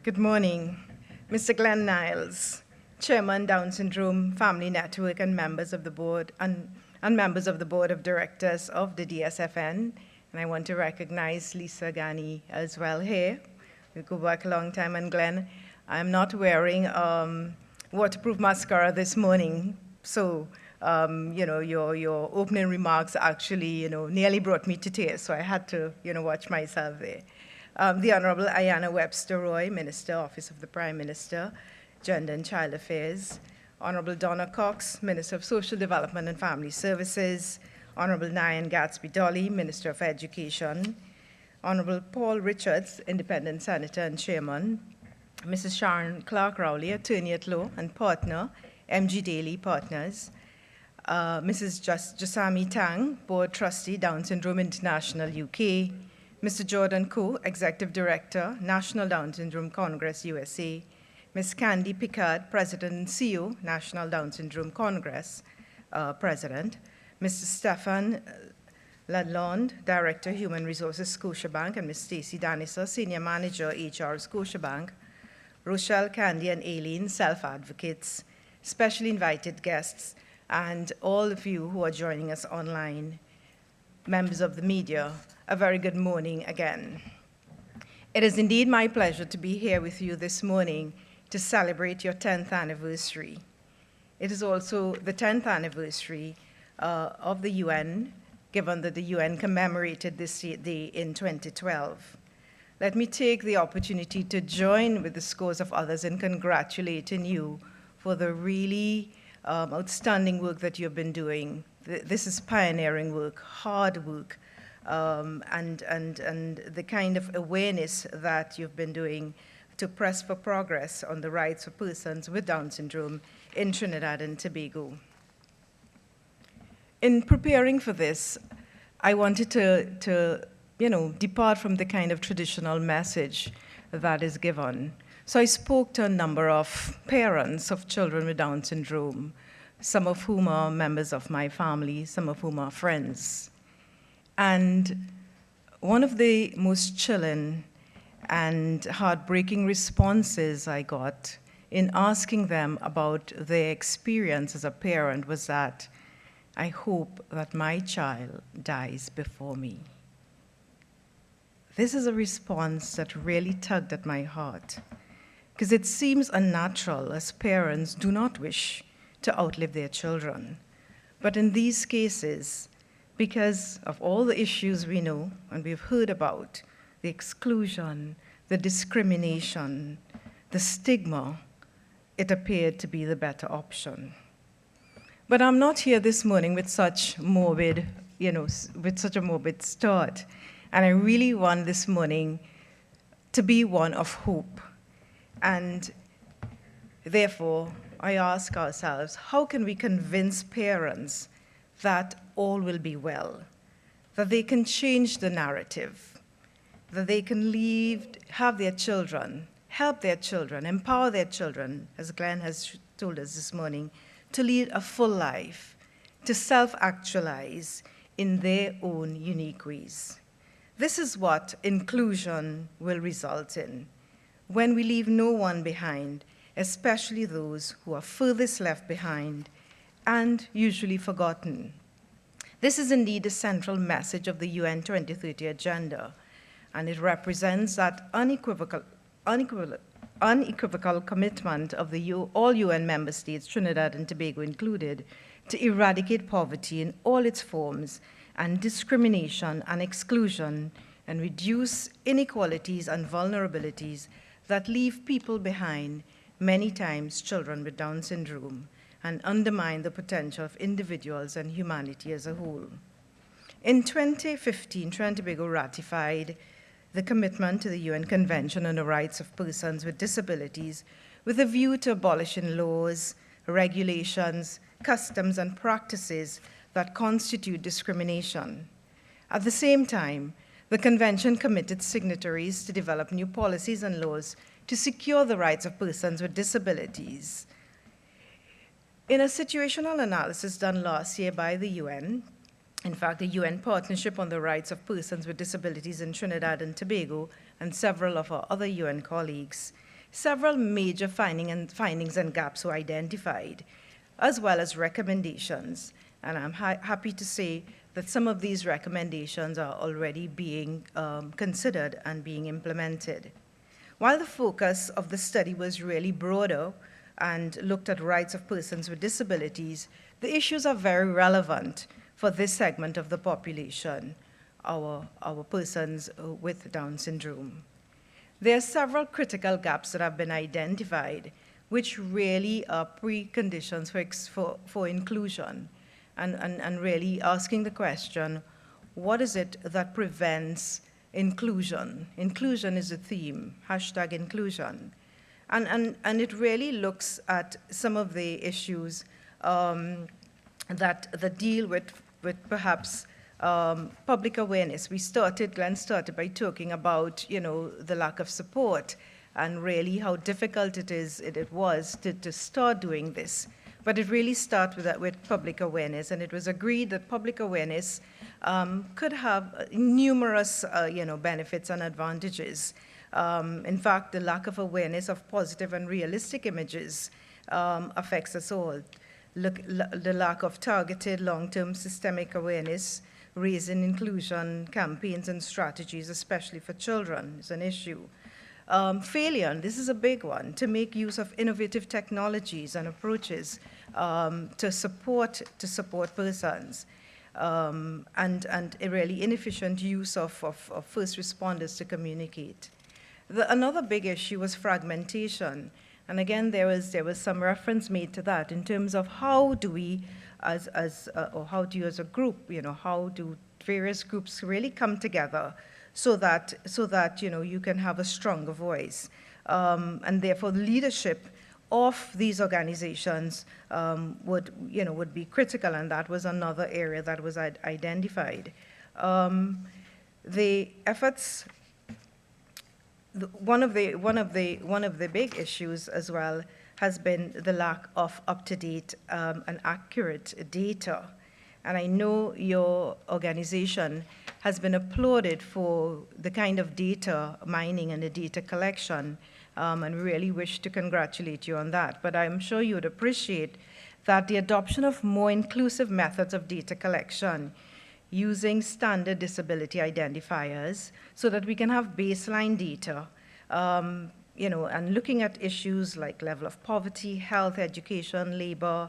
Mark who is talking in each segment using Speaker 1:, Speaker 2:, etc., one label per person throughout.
Speaker 1: Good morning. Mr. Glenn Niles, Chairman, Down Syndrome Family Network, and members of the board and members of the board of directors of the DSFN. And I want to recognize Lisa Ghani as well here. We go back a long time. And Glenn, I'm not wearing waterproof mascara this morning, so your opening remarks actually nearly brought me to tears. So I had to watch myself there. The Honorable Ayanna Webster Roy, Minister, Office of the Prime Minister, Gender and Child Affairs. Honorable Donna Cox, Minister of Social Development and Family Services. Honorable Nyan Gatsby Dolly, Minister of Education. Honorable Paul Richards, Independent Senator and Chairman. Mrs. Sharon Clark Rowley, Attorney at Law and Partner, MG Daly Partners. Mrs. Jasami Tang, Board Trustee, Down Syndrome International UK. Mr. Jordan Koo, Executive Director, National Down Syndrome Congress, USA. Ms. Candy Picard, President and CEO, National Down Syndrome Congress, President. Mr. Stefan Ladlond, Director, Human Resources, Scotiabank, and Ms. Stacey Danisa, Senior Manager, HR, Scotiabank. Rochelle, Candy, and Aileen, self-advocates, specially invited guests, and all of you who are joining us online, members of the media, a very good morning again. It is indeed my pleasure to be here with you this morning to celebrate your 10th anniversary. It is also the 10th anniversary of the UN, given that the UN commemorated this day in 2012. Let me take the opportunity to join with the scores of others in congratulating you for the really outstanding work that you've been doing. This is pioneering work, hard work, and the kind of awareness that you've been doing to press for progress on the rights of persons with Down syndrome in Trinidad and Tobago. In preparing for this, I wanted to depart from the kind of traditional message that is given. So I spoke to a number of parents of children with Down syndrome, some of whom are members of my family, some of whom are friends. And one of the most chilling and heartbreaking responses I got in asking them about their experience as a parent was that, I hope that my child dies before me. This is a response that really tugged at my heart, because it seems unnatural as parents do not wish to outlive their children. But in these cases, because of all the issues we know and we've heard about, the exclusion, the discrimination, the stigma, it appeared to be the better option. But I'm not here this morning with such morbid, with such a morbid start. And I really want this morning to be one of hope. And therefore, I ask ourselves, how can we convince parents that all will be well, that they can change the narrative, that they can have their children, help their children, empower their children, as Glenn has told us this morning, to lead a full life, to self-actualize in their own unique ways. This is what inclusion will result in, when we leave no one behind, especially those who are furthest left behind and usually forgotten. This is indeed the central message of the UN 2030 Agenda, and it represents that unequivocal commitment of all UN member states, Trinidad and Tobago included, to eradicate poverty in all its forms and discrimination and exclusion and reduce inequalities and vulnerabilities that leave people behind, many times children with Down syndrome, and undermine the potential of individuals and humanity as a whole. In 2015, Trinidad and Tobago ratified the commitment to the UN Convention on the Rights of Persons with Disabilities with a view to abolishing laws, regulations, customs, and practices that constitute discrimination. At the same time, the Convention committed signatories to develop new policies and laws to secure the rights of persons with disabilities. In a situational analysis done last year by the UN, in fact, the UN Partnership on the Rights of Persons with Disabilities in Trinidad and Tobago and several of our other UN colleagues several major findings and gaps were identified, as well as recommendations. And I'm happy to say that some of these recommendations are already being considered and being implemented. While the focus of the study was really broader and looked at rights of persons with disabilities, the issues are very relevant for this segment of the population, our persons with Down syndrome. There are several critical gaps that have been identified, which really are preconditions for inclusion, and really asking the question, what is it that prevents inclusion? Inclusion is a theme, #inclusion. And it really looks at some of the issues that deal with perhaps public awareness. Glenn started by talking about, the lack of support and really how difficult it was to start doing this. But it really started with public awareness, and it was agreed that public awareness could have numerous, benefits and advantages. In fact, the lack of awareness of positive and realistic images affects us all. The lack of targeted long-term systemic awareness, raising inclusion campaigns and strategies, especially for children, is an issue. Failure, and this is a big one, to make use of innovative technologies and approaches to support persons, and a really inefficient use of first responders to communicate. Another big issue was fragmentation. And again, there was some reference made to that in terms of how do we, or how do you as a group, how do various groups really come together so that you can have a stronger voice, and therefore the leadership of these organizations would be critical, and that was another area that was identified. The efforts. One of the big issues as well has been the lack of up-to-date and accurate data. And I know your organization has been applauded for the kind of data mining and the data collection, and we really wish to congratulate you on that. But I'm sure you would appreciate that the adoption of more inclusive methods of data collection using standard disability identifiers so that we can have baseline data, and looking at issues like level of poverty, health, education, labor,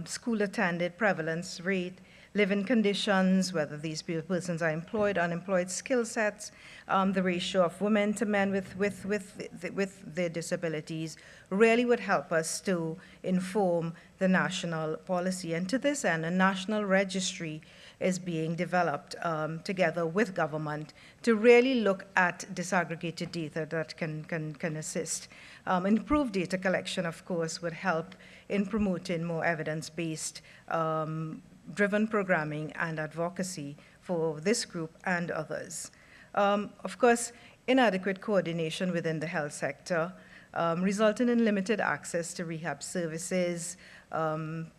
Speaker 1: school attended, prevalence rate, living conditions, whether these persons are employed, unemployed, skill sets, the ratio of women to men with their disabilities, really would help us to inform the national policy. And to this end, a national registry is being developed together with government to really look at disaggregated data that can assist. Improved data collection, of course, would help in promoting more evidence-based driven programming and advocacy for this group and others. Of course, inadequate coordination within the health sector, resulting in limited access to rehab services.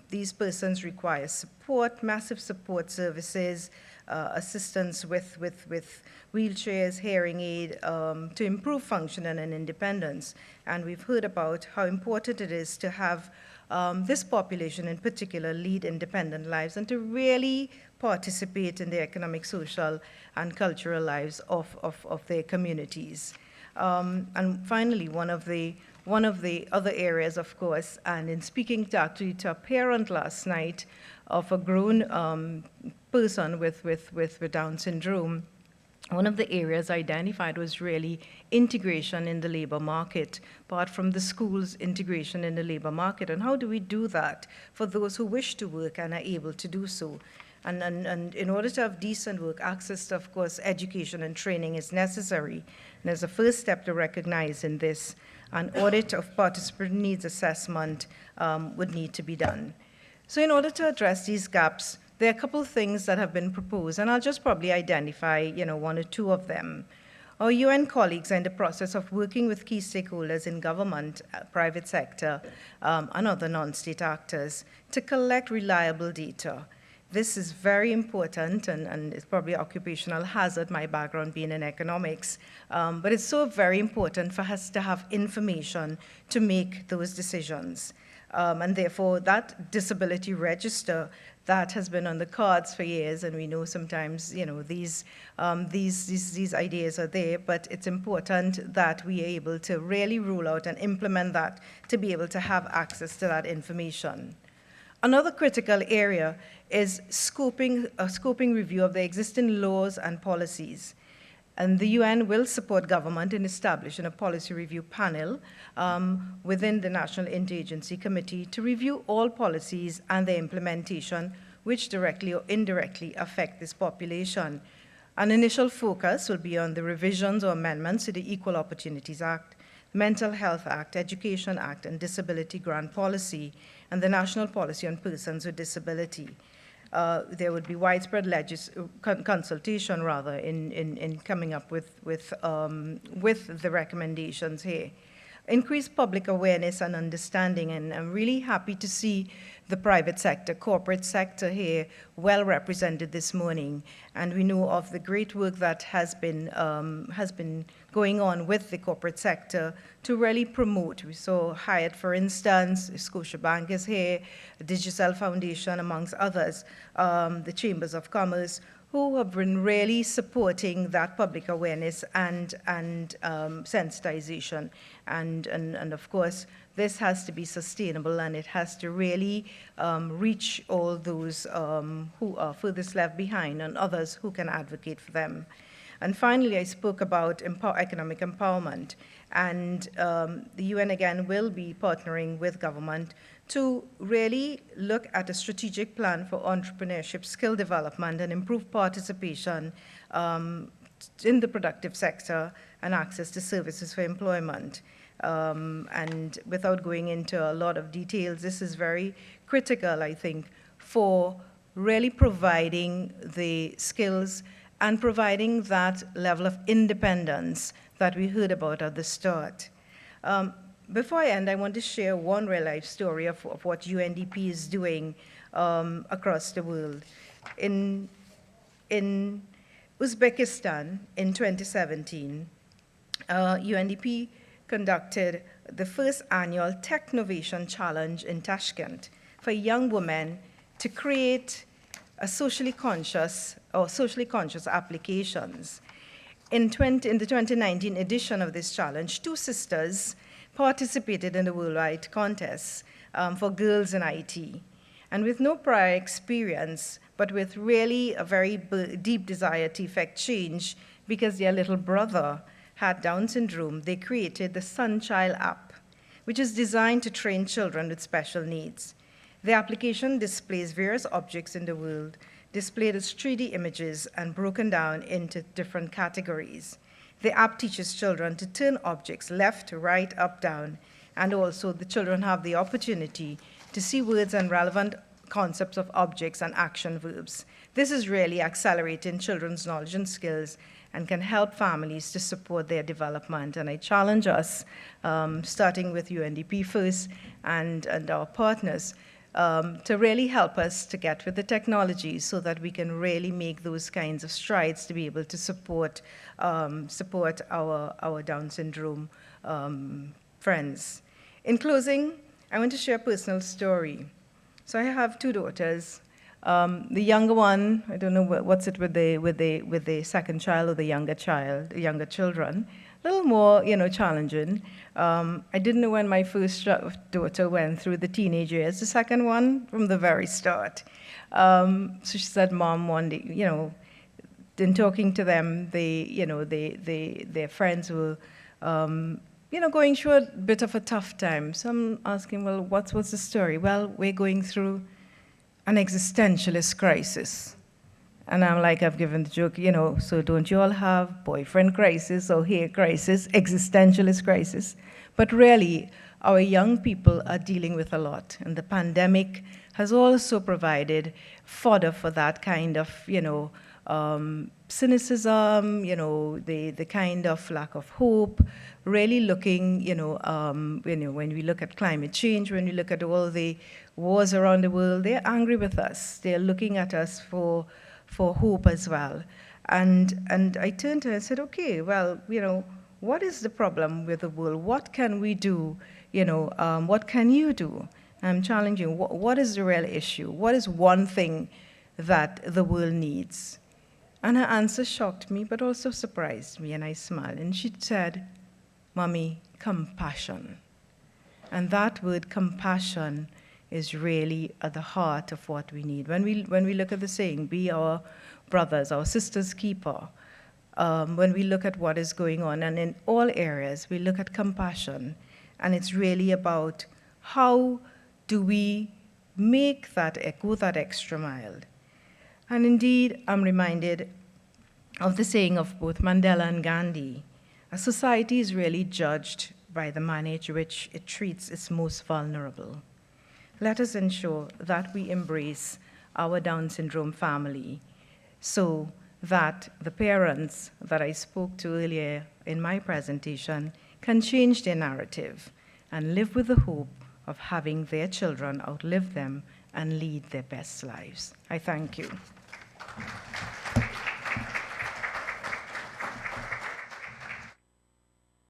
Speaker 1: These persons require support, massive support services, assistance with wheelchairs, hearing aid, to improve functioning and independence. And we've heard about how important it is to have this population in particular lead independent lives and to really participate in the economic, social, and cultural lives of their communities. And finally, one of the other areas, of course, and in speaking to a parent last night of a grown person with Down syndrome, one of the areas identified was really integration in the labor market, apart from the school's integration in the labor market. And how do we do that for those who wish to work and are able to do so? And in order to have decent work, access to, of course, education and training is necessary. And as a first step to recognizing this, an audit of participant needs assessment would need to be done. So in order to address these gaps, there are a couple of things that have been proposed, and I'll just probably identify, one or two of them. Our UN colleagues are in the process of working with key stakeholders in government, private sector, and other non-state actors to collect reliable data. this is very important, and it's probably occupational hazard, my background being in economics, but it's so very important for us to have information to make those decisions. And therefore, that disability register that has been on the cards for years, and we know sometimes, these ideas are there, but it's important that we are able to really rule out and implement that to be able to have access to that information. Another critical area is a scoping review of the existing laws and policies. And the UN will support government in establishing a policy review panel within the National Interagency Committee to review all policies and their implementation which directly or indirectly affect this population. An initial focus will be on the revisions or amendments to the Equal Opportunities Act, Mental Health Act, Education Act, and Disability Grant Policy, and the National Policy on Persons with Disability. There would be widespread consultation, rather, in coming up with the recommendations here. Increased public awareness and understanding, and I'm really happy to see the private sector, corporate sector here well represented this morning. And we know of the great work that has been going on with the corporate sector to really promote. We saw Hyatt, for instance, Scotiabank is here, the Digicel Foundation, amongst others, the Chambers of Commerce, who have been really supporting that public awareness and sensitization. And of course, this has to be sustainable, and it has to really reach all those who are furthest left behind and others who can advocate for them. And finally, I spoke about economic empowerment. And the UN, again, will be partnering with government to really look at a strategic plan for entrepreneurship, skill development, and improved participation in the productive sector and access to services for employment. And without going into a lot of details, this is very critical, I think, for really providing the skills and providing that level of independence that we heard about at the start. Before I end, I want to share one real-life story of what UNDP is doing across the world. In Uzbekistan, in 2017, UNDP conducted the first annual Technovation Challenge in Tashkent for young women to create a socially conscious applications. In the 2019 edition of this challenge, 2 sisters participated in the worldwide contest for girls in IT. And with no prior experience, but with really a very deep desire to effect change, because their little brother had Down syndrome, they created the Sunchild app, which is designed to train children with special needs. The application displays various objects in the world, displayed as 3D images and broken down into different categories. The app teaches children to turn objects left, right, up, down, and also the children have the opportunity to see words and relevant concepts of objects and action verbs. This is really accelerating children's knowledge and skills and can help families to support their development. And I challenge us, starting with UNDP first and our partners, to really help us to get with the technology so that we can really make those kinds of strides to be able to support our Down syndrome friends. In closing, I want to share a personal story. So I have 2 daughters. The younger one, I don't know what's it with the second child or the younger children. A little more, challenging. I didn't know when my first daughter went through the teenage years. The second one, from the very start. So she said, "Mom, one day, in talking to them, their friends were, going through a bit of a tough time." So I'm asking, well, what's the story? Well, we're going through an existentialist crisis. And I'm like, I've given the joke, so don't you all have boyfriend crisis or hair crisis, existentialist crisis? But really, our young people are dealing with a lot. And the pandemic has also provided fodder for that kind of, cynicism, the kind of lack of hope, really looking, when we look at climate change, when we look at all the wars around the world, they're angry with us. They're looking at us for hope as well. And I turned to her and said, okay, well, what is the problem with the world? What can we do? What can you do? I'm challenging, what is the real issue? What is one thing that the world needs? And her answer shocked me, but also surprised me, and I smiled. And she said, Mommy, compassion. And that word compassion is really at the heart of what we need. When we look at the saying, be our brothers, our sisters' keeper, when we look at what is going on, and in all areas, we look at compassion, and it's really about how do we make that, go that extra mile. And indeed, I'm reminded of the saying of both Mandela and Gandhi. A society is really judged by the manner in which it treats its most vulnerable. Let us ensure that we embrace our Down syndrome family so that the parents that I spoke to earlier in my presentation can change their narrative and live with the hope of having their children outlive them and lead their best lives. I thank you.